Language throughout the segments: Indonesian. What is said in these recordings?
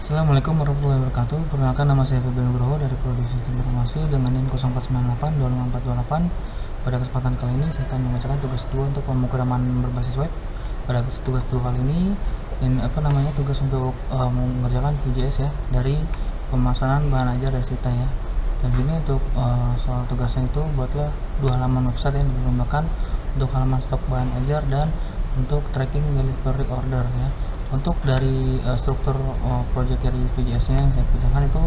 Assalamualaikum warahmatullahi wabarakatuh. Perkenalkan, nama saya Febri Nugroho dari Prodi Sistem Informasi dengan NIM 0498 Pada kesempatan kali ini saya akan membacakan tugas 2 untuk pemrograman berbasis web. Pada tugas 2 kali ini tugas untuk mengerjakan VJS ya, dari pemesanan bahan ajar dari Sita ya. Dan ini untuk soal tugasnya itu buatlah 2 halaman website yang digunakan untuk halaman stok bahan ajar dan untuk tracking delivery order ya. Untuk dari struktur project dari VJS-nya yang saya kerjakan itu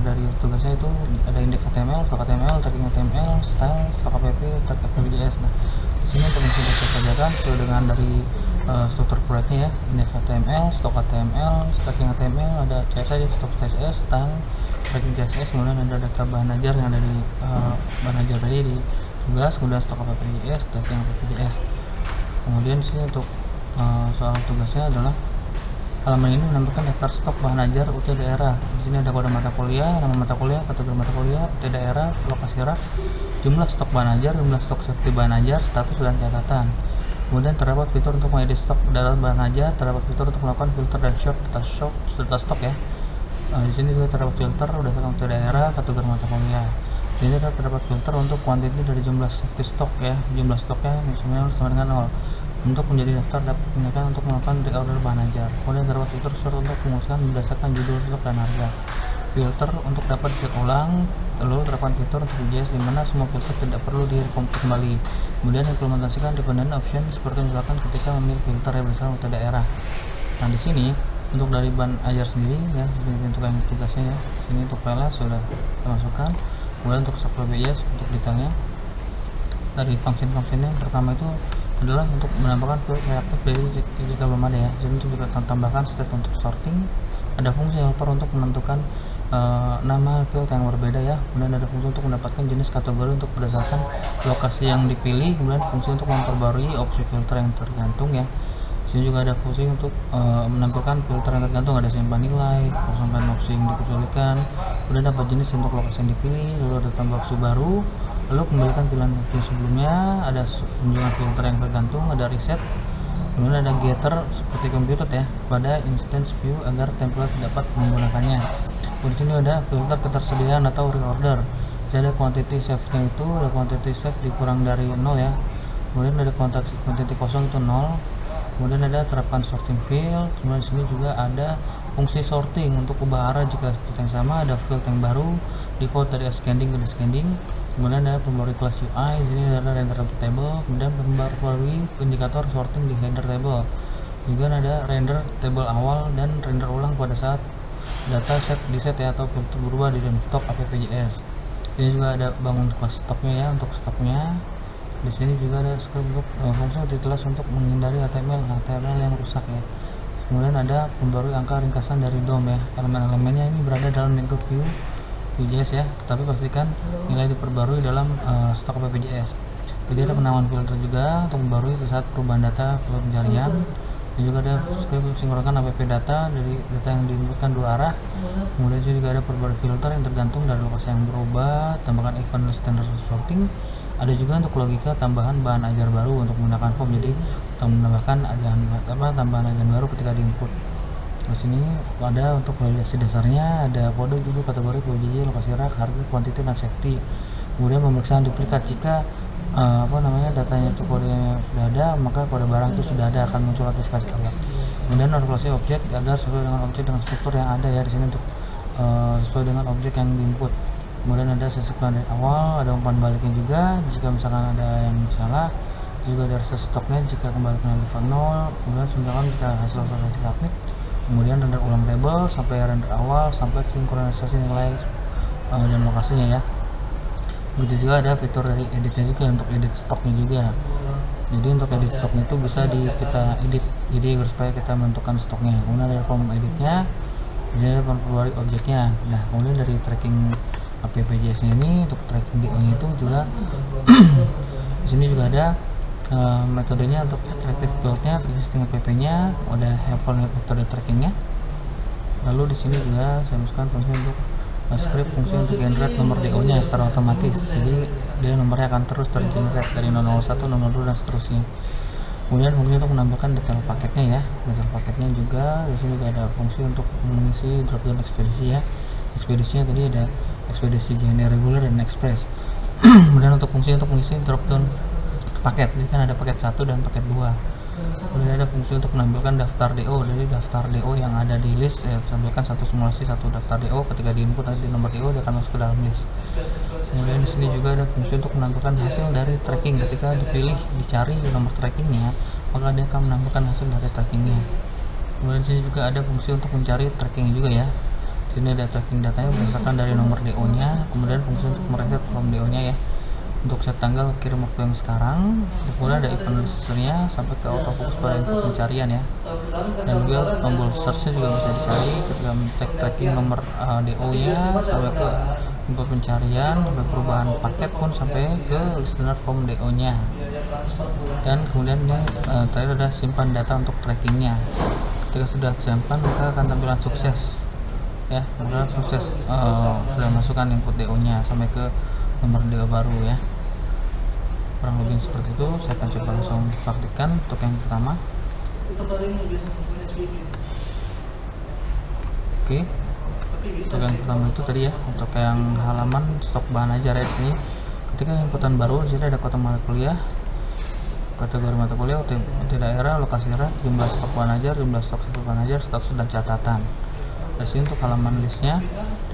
dari tugasnya itu ada indeks HTML, stok HTML, tracking HTML, style, stok app, track app VJS. Nah, di sini untuk yang sudah saya kerjakan sesuai dengan dari struktur proyeknya ya, indeks HTML, stok HTML, tracking HTML, ada CSS, stok CSS, style, tracking CSS, kemudian ada data bahan ajar yang ada di bahan ajar tadi di tugas, kemudian stok app VJS, tracking app VJS. Kemudian di sini untuk soal tugasnya adalah halaman ini menambahkan daftar stok bahan ajar UT daerah. Di sini ada kode mata kuliah, nama mata kuliah, kategori mata kuliah, UT daerah, lokasi rak, jumlah stok bahan ajar, jumlah stok safety bahan ajar, status dan catatan. Kemudian terdapat fitur untuk mengedit stok data bahan ajar, terdapat fitur untuk melakukan filter dan sort data stok ya. Di sini juga terdapat filter berdasarkan UT daerah, kategori mata kuliah. Di sini terdapat filter untuk kuantiti dari jumlah safety stok ya, jumlah stoknya misalnya sama dengan 0. Untuk menjadi daftar dapat digunakan untuk melakukan reorder bahan ajar. Kemudian terdapat fitur sort untuk memutuskan berdasarkan judul stok dan harga. Filter untuk dapat diset ulang. Lalu terdapat fitur untuk VJS di mana semua filter tidak perlu direcompute kembali. Kemudian implementasikan dependent option seperti misalkan ketika memilih filter yang berdasarkan UT daerah. Nah, di sini untuk dari bahan ajar sendiri ya, untuk yang tugasnya ya. Sini untuk file sudah kita masukkan. Kemudian untuk stok VJS untuk detailnya dari function-functionnya yang pertama itu adalah untuk menambahkan field reaktif dari jika belum ada ya. Jadi untuk kita tambahkan state untuk sorting, ada fungsi helper untuk menentukan nama field yang berbeda ya. Kemudian ada fungsi untuk mendapatkan jenis kategori untuk berdasarkan lokasi yang dipilih. Kemudian fungsi untuk memperbarui opsi filter yang tergantung ya. Sini juga ada fungsi untuk menampilkan filter yang tergantung, ada simpan nilai, kosongkan opsi yang dikecualikan, kemudian dapat jenis untuk lokasi yang dipilih, lalu ada tambah opsi baru, lalu kembalikan pilihan opsi sebelumnya, ada kunjungan filter yang tergantung, ada reset, kemudian ada getter seperti computed ya pada instance view agar template dapat menggunakannya. Di sini ada filter ketersediaan atau reorder. Jadi ada quantity save-nya itu ada quantity save dikurang dari 0 ya. Kemudian ada quantity kosong itu 0. Kemudian ada terapkan sorting field. Kemudian di sini juga ada fungsi sorting untuk ubah arah jika seperti yang sama, ada field yang baru, default dari ascending ke descending. Kemudian ada pembaru kelas UI, di sini ada render table, kemudian pembaru indikator sorting di header table. Juga ada render table awal dan render ulang pada saat data set ya, atau filter berubah di dalam stok AppVJS. Ini juga ada bangun kelas stoknya ya, untuk stoknya. Di sini juga ada script untuk fungsi details untuk menghindari HTML yang rusak ya. Kemudian ada pembarui angka ringkasan dari DOM ya. Elemen-elemennya ini berada dalam link view VJS ya, tapi pastikan nilai diperbarui dalam stok VJS. Jadi ada penamaan filter juga untuk membarui saat perubahan data flow pencarian. Dan juga ada script sinkronkan app data dari data yang diinputkan dua arah. Kemudian juga ada perbarui filter yang tergantung dari lokasi yang berubah, tambahkan event standard sorting. Ada juga untuk logika tambahan bahan ajar baru untuk menggunakan form, jadi menambahkan tambahan ajar baru ketika diinput. Terus ini ada untuk validasi dasarnya, ada kode judul kategori PJJ, lokasi rak, harga, kuantiti dan safety. Kemudian pemeriksaan duplikat jika datanya itu kodenya sudah ada, maka kode barang itu sudah ada akan muncul notifikasi alert. Kemudian normalisasi objek agar sesuai dengan objek dengan struktur yang ada ya di sini untuk sesuai dengan objek yang diinput. Kemudian ada sesi plan dari awal, ada umpan baliknya juga jika misalkan ada yang salah, juga ada reset stoknya jika kembali ke level 0, kemudian misalkan jika hasil selesai submit, kemudian render ulang table sampai render awal sampai sinkronisasi nilai dan lokasinya ya. Begitu juga ada fitur dari editnya juga untuk edit stoknya juga. Jadi untuk edit stoknya itu bisa kita edit, jadi supaya kita menentukan stoknya. Kemudian ada form editnya, jadi ada pembaru objeknya. Nah, kemudian dari tracking AppVJS ini untuk tracking DO-nya itu juga di sini juga ada metodenya untuk attractive field-nya, existing app-nya, ada helper metode trackingnya. Lalu di sini juga saya masukkan fungsi untuk script fungsi untuk generate nomor DO-nya secara otomatis. Jadi dia nomornya akan terus tergenerate dari 001, 002 dan seterusnya. Kemudian fungsi untuk menampilkan detail paketnya ya, detail paketnya juga di sini juga ada fungsi untuk mengisi dropdown ekspedisi ya. Ekspedisinya tadi ada ekspedisi JNE reguler dan express. Kemudian untuk fungsi untuk mengisi dropdown paket, ini kan ada paket 1 dan paket 2. Kemudian ada fungsi untuk menampilkan daftar DO, jadi daftar DO yang ada di list tampilkan satu simulasi satu daftar DO. Ketika di input nanti nomor DO dia akan masuk ke dalam list. Kemudian di sini juga ada fungsi untuk menampilkan hasil dari tracking. Ketika dipilih dicari nomor trackingnya, maka dia akan menampilkan hasil dari trackingnya. Kemudian di sini juga ada fungsi untuk mencari tracking juga ya. Di sini ada tracking datanya berdasarkan dari nomor DO-nya. Kemudian fungsi untuk mereset from DO-nya ya, untuk set tanggal kirim waktu yang sekarang. Kemudian ada event listernya sampai ke autofocus pada input pencarian ya, dan juga tombol search-nya juga bisa dicari ketika tracking nomor DO-nya sampai ke input pencarian, sampai perubahan paket pun sampai ke listener from DO-nya. Dan kemudian ini terakhir ada simpan data untuk trackingnya. Ketika sudah simpan maka akan tampilan sukses ya, kemudian sukses sudah masukkan input DO-nya sampai ke nomor DO baru ya. Kurang lebih seperti itu. Saya akan coba langsung praktikkan untuk yang pertama. Oke. Untuk yang pertama itu tadi ya, untuk yang halaman stok bahan ajar ya sini. Ketika inputan baru di sini ada kota mata kuliah, kategori mata kuliah, UT daerah, lokasi daerah, jumlah stok bahan ajar, jumlah stok bahan ajar, status dan catatan. Di sini untuk halaman listnya,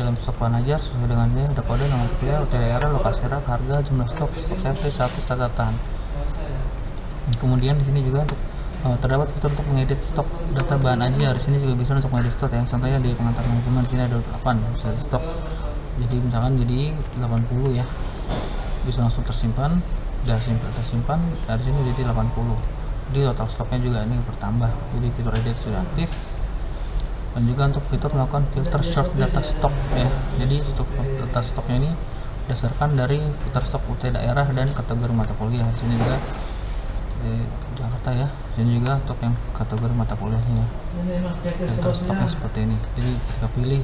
dalam stok bahan ajar sesuai dengan ini ada kode, nama kuliah, UT daerah, lokasi daerah, harga, jumlah stok servis, status, catatan. Kemudian di sini juga untuk terdapat fitur untuk mengedit stok data bahan ajar. Di sini juga bisa untuk mengedit stok ya. Contohnya di pengantar manajemen di sini ada 8 bisa di stok. Jadi misalkan jadi 80 ya. Bisa langsung tersimpan, sudah tersimpan. Dari sini jadi 80. Jadi total stoknya juga ini bertambah. Jadi fitur edit sudah aktif. Dan juga untuk fitur melakukan filter short data stock ya. Jadi untuk data stoknya ini berdasarkan dari filter stok UT daerah dan kategori mata kuliah. Di sini juga Jakarta ya. Sini juga untuk yang kategori mata kuliahnya ya. Filter stoknya seperti ini. Jadi ketika pilih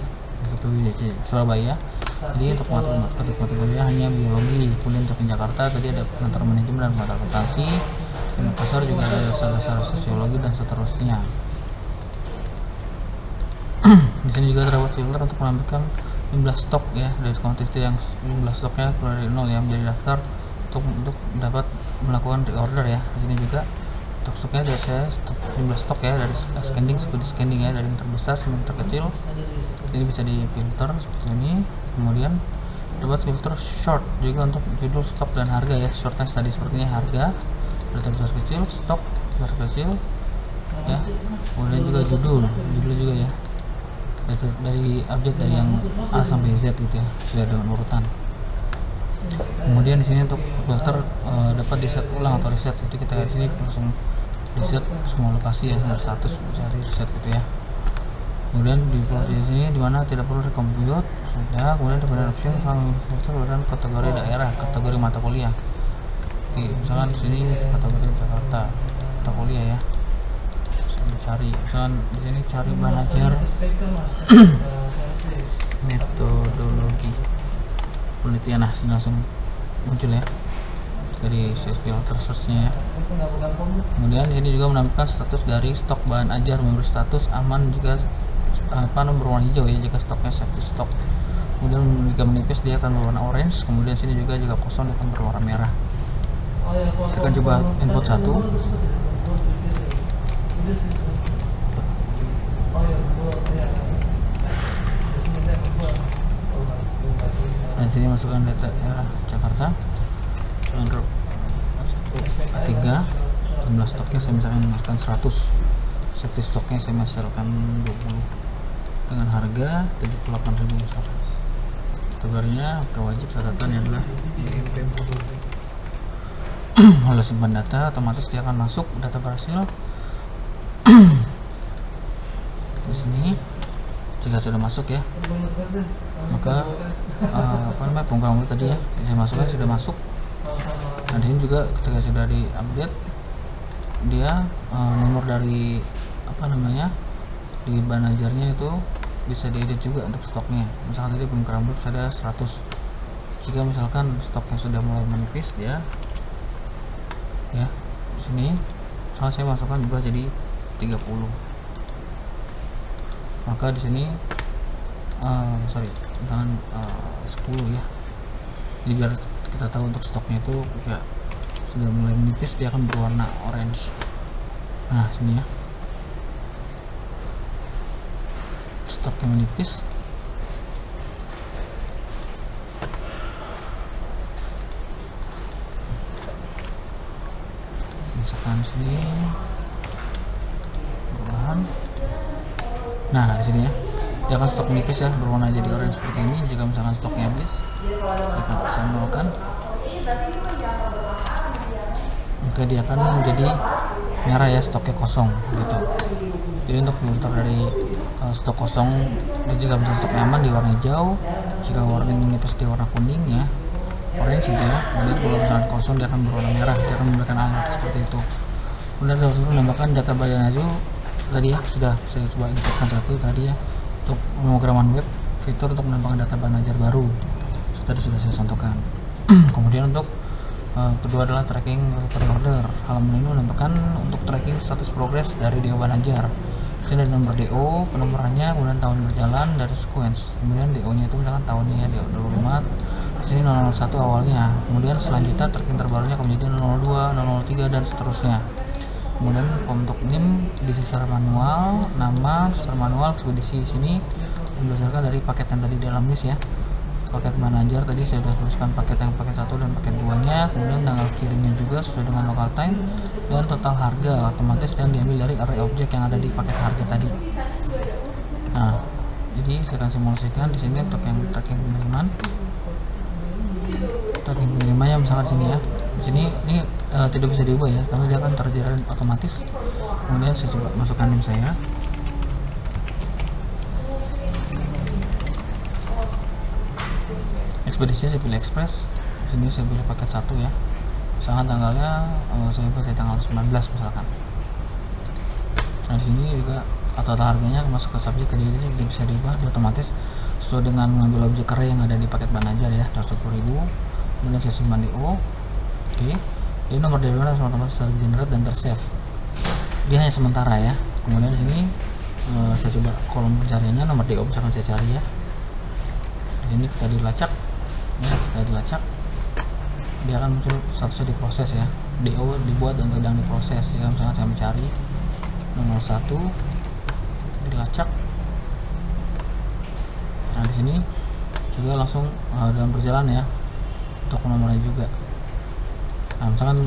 Surabaya, jadi untuk kategori mata kuliah hanya biologi. Kemudian untuk Jakarta tadi ada pengantar manajemen dan mata akuntansi. Di Makassar juga ada dasar sosiologi dan seterusnya. Di sini juga terdapat filter untuk menambahkan jumlah stok ya, dari kuantitas yang jumlah stoknya keluar dari 0 ya menjadi daftar untuk dapat melakukan reorder ya. Di sini juga untuk stoknya dari saya jumlah stok ya, dari scanning seperti scanning ya, dari yang terbesar sampai yang terkecil. Ini bisa di filter seperti ini. Kemudian dapat filter short juga untuk judul, stok dan harga ya. Shortnya tadi sepertinya harga dari terbesar kecil, stok besar kecil ya. Kemudian juga judul juga ya, dari update dari yang A sampai Z gitu ya, sudah dengan urutan. Kemudian di sini untuk filter dapat di set ulang atau reset. Jadi kita di sini langsung reset semua lokasi ya, semua status bisa di reset gitu ya. Kemudian di sini dimana tidak perlu recompute sudah. Kemudian di option sama filter dan kategori daerah, kategori mata kuliah. Oke, misalkan di sini kategori Jakarta mata kuliah ya. Cari misalkan di sini cari bahan ajar metodologi penelitian, nah sini langsung muncul ya dari filter search-nya ya. Kemudian di sini juga menampilkan status dari stok bahan ajar, memberi status aman jika berwarna hijau ya jika stoknya safety stock. Kemudian jika menipis dia akan berwarna orange. Kemudian sini juga jika kosong dia akan berwarna merah. Saya akan coba input 1. Saya sini masukkan data daerah Jakarta, drop A3, jumlah stoknya saya misalkan masukkan 100, safety stoknya saya masukkan 20, dengan harga 78.000 misalkan. Kategorinya wajib catatannya adalah oleh simpan data, otomatis dia akan masuk data berhasil. Di sini jika sudah masuk ya, maka pengumuman tadi ya saya masukkan sudah masuk. Nah ini juga ketika sudah di update dia nomor dari di bahan ajarnya itu bisa diedit juga untuk stoknya. Misalkan tadi pengumuman ada 100, jika misalkan stoknya sudah mulai menipis dia ya di sini misalnya saya masukkan juga jadi 30, maka di sini misalkan 10 ya. Jadi biar kita tahu untuk stoknya itu ya sudah mulai menipis, dia akan berwarna orange. Nah sini ya, stoknya menipis. Misalkan sini perubahan. Nah di sini ya, dia akan stok menipis ya, berwarna jadi orange seperti ini. Jika misalkan stoknya habis, kita bisa menolkan, maka dia akan menjadi merah ya, stoknya kosong gitu. Jadi untuk filter dari stok kosong, jika misalkan stoknya aman di warna hijau, jika warning menipis di warna kuning ya, orange gitu ya. Jadi kalau misalkan kosong dia akan berwarna merah, dia akan memberikan alert seperti itu. Kemudian untuk menambahkan data Banajaro tadi ya, sudah saya coba inputkan satu tadi ya, untuk pemrograman web, fitur untuk menambahkan data Banajaro baru tadi sudah saya contohkan. Kemudian untuk kedua adalah tracking pre-order. Halaman ini menambahkan untuk tracking status progress dari DO Banajaro. Sini ada nomor DO, penomorannya, kemudian tahun berjalan dari sequence. Kemudian DO-nya itu misalkan tahunnya DO 25, sini 001 awalnya. Kemudian selanjutnya tracking terbarunya akan menjadi 002, 003 dan seterusnya. Kemudian untuk NIM diisi secara manual, nama secara manual, ekspedisi di sini berdasarkan dari paket yang tadi dalam list ya. Paket Banajaro tadi saya sudah tuliskan paket 1 dan paket 2-nya, kemudian tanggal kirimnya juga sesuai dengan local time, dan total harga otomatis yang diambil dari array objek yang ada di paket harga tadi. Nah, jadi saya akan simulasikan di sini untuk yang tracking pengiriman. Tracking pengirimannya misalkan sini ya. Di sini ini tidak bisa diubah ya, karena dia akan terjadi otomatis. Kemudian saya coba masukkan NIM saya. Ekspedisinya saya pilih express. Di sini saya pilih paket 1 ya. Misalkan tanggalnya saya pilih tanggal 19 misalkan. Nah di sini juga total harganya masuk ke subjek ke dia, ini bisa diubah otomatis sesuai dengan mengambil objek array yang ada di paket Banajaro ya, 220.000. Kemudian saya simpan DO. Oke. Jadi nomor DO harus otomatis tergenerate dan tersave. Dia hanya sementara ya. Kemudian di sini saya coba kolom pencariannya nomor DO misalkan saya cari ya. Di sini kita dilacak. Ya, kita dilacak, dia akan muncul statusnya diproses ya, DO dibuat dan sedang diproses. Jika misalnya saya mencari nomor 1 dilacak, nah di sini juga langsung dalam perjalanan ya untuk nomornya juga. Nah misalkan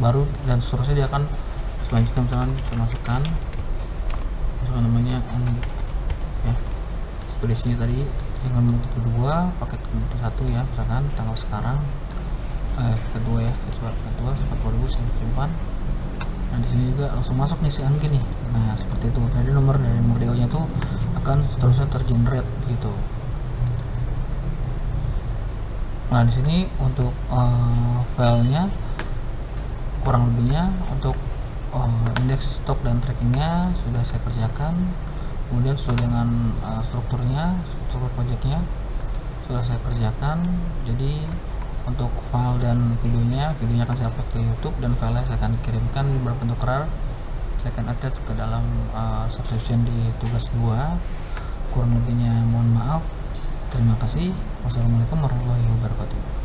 baru dan seterusnya, dia akan selanjutnya misalkan saya masukkan namanya ya, ekspedisinya tadi dengan kedua, paket ke-1 ya, misalkan tanggal sekarang kedua ya, kedua 40.000 saya simpan. Nah di sini juga langsung masuk nih si Anggi nih. Nah seperti itu. Jadi nomor DO nya tuh akan seterusnya tergenerate gitu. Nah di sini untuk filenya kurang lebihnya untuk indeks stok dan trackingnya sudah saya kerjakan. Kemudian sesuai dengan struktur projectnya sudah saya kerjakan. Jadi untuk file dan videonya akan saya upload ke YouTube, dan filenya saya akan kirimkan berbentuk RAR. Saya akan attach ke dalam subscription di tugas 2. Kurang lebihnya mohon maaf. Terima kasih. Wassalamualaikum warahmatullahi wabarakatuh.